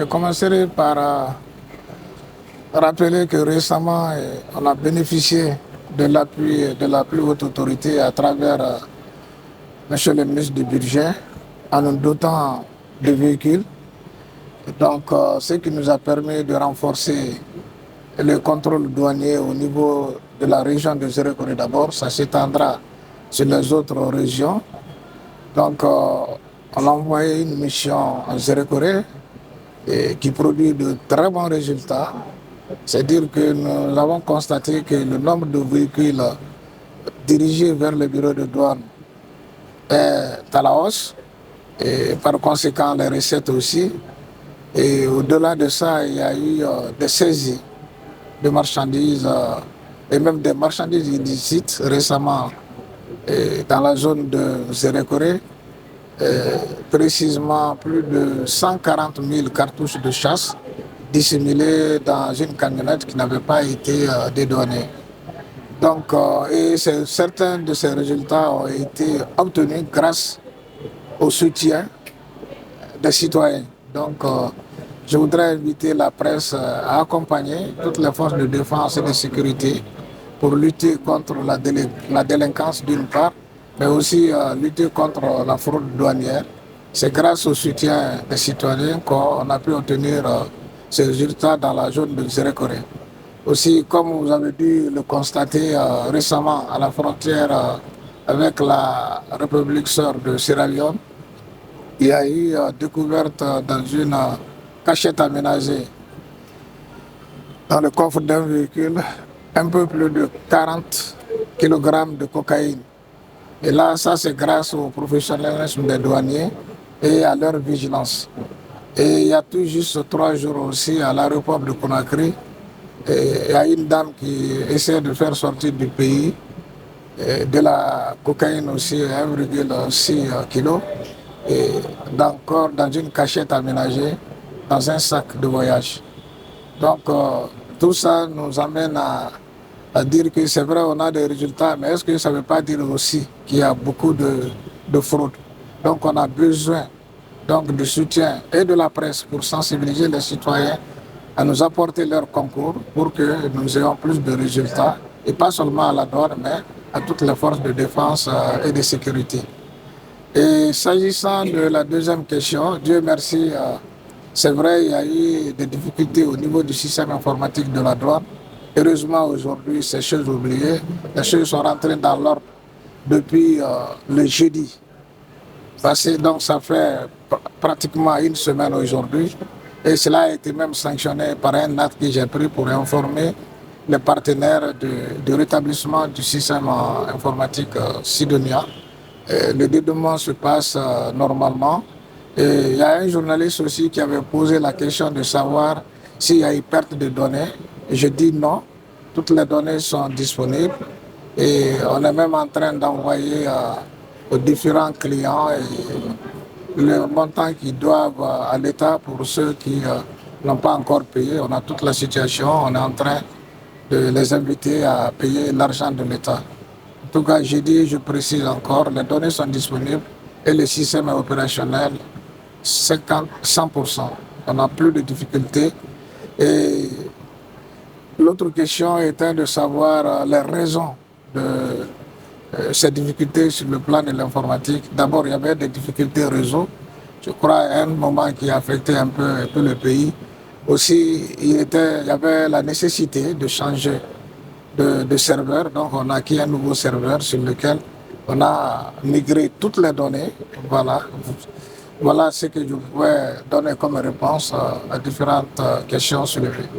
commencerai par rappeler que récemment, on a bénéficié de l'appui de la plus haute autorité à travers Monsieur le ministre du Budget en nous dotant de véhicules. Donc, ce qui nous a permis de renforcer le contrôle douanier au niveau de la région de Zérekoré d'abord, ça s'étendra sur les autres régions. Donc, on a envoyé une mission à Zérekoré qui produit de très bons résultats. C'est-à-dire que nous avons constaté que le nombre de véhicules dirigés vers le bureau de douane est à la hausse et par conséquent les recettes aussi. Et au-delà de ça, il y a eu des saisies de marchandises et même des marchandises illicites récemment dans la zone de Zérekoré. Précisément plus de 140 000 cartouches de chasse dissimulées dans une camionnette qui n'avait pas été dédouanée. Donc, certains de ces résultats ont été obtenus grâce au soutien des citoyens. Donc, je voudrais inviter la presse à accompagner toutes les forces de défense et de sécurité pour lutter contre la délinquance d'une part, mais aussi lutter contre la fraude douanière. C'est grâce au soutien des citoyens qu'on a pu obtenir ces résultats dans la zone de Zérekoré. Aussi, comme vous avez dû le constater récemment à la frontière avec la République sœur de Sierra Leone, il y a eu découverte dans une cachette aménagée dans le coffre d'un véhicule un peu plus de 40 kg de cocaïne. Et là, ça c'est grâce au professionnalisme des douaniers et à leur vigilance. Et il y a tout juste 3 jours aussi à l'aéroport de Conakry, il y a une dame qui essaie de faire sortir du pays de la cocaïne aussi 1,6 kg et encore dans une cachette aménagée dans un sac de voyage. Donc tout ça nous amène à dire que c'est vrai on a des résultats, mais est-ce que ça ne veut pas dire aussi qu'il y a beaucoup de fraude? Donc on a besoin du soutien et de la presse pour sensibiliser les citoyens à nous apporter leur concours pour que nous ayons plus de résultats, et pas seulement à la douane, mais à toutes les forces de défense et de sécurité. Et s'agissant de la deuxième question, Dieu merci, c'est vrai, il y a eu des difficultés au niveau du système informatique de la douane. Heureusement, aujourd'hui, ces choses oubliées, les choses sont rentrées dans l'ordre depuis le jeudi passé, donc ça fait pratiquement une semaine aujourd'hui. Et cela a été même sanctionné par un acte que j'ai pris pour informer les partenaires du rétablissement du système informatique Sidonia. Le dédouanement se passe normalement. Et il y a un journaliste aussi qui avait posé la question de savoir s'il y a eu perte de données. Et je dis non, toutes les données sont disponibles. Et on est même en train d'envoyer aux différents clients le montant qu'ils doivent à l'État pour ceux qui n'ont pas encore payé. On a toute la situation, on est en train de les inviter à payer l'argent de l'État. En tout cas, je précise encore, les données sont disponibles et le système est opérationnel 100%. On n'a plus de difficultés. Et l'autre question était de savoir les raisons de ces difficultés sur le plan de l'informatique. D'abord, il y avait des difficultés réseau. Je crois à un moment qui a affecté un peu le pays. Aussi, il y avait la nécessité de changer de serveur. Donc, on a acquis un nouveau serveur sur lequel on a migré toutes les données. Voilà ce que je pouvais donner comme réponse à différentes questions soulevées.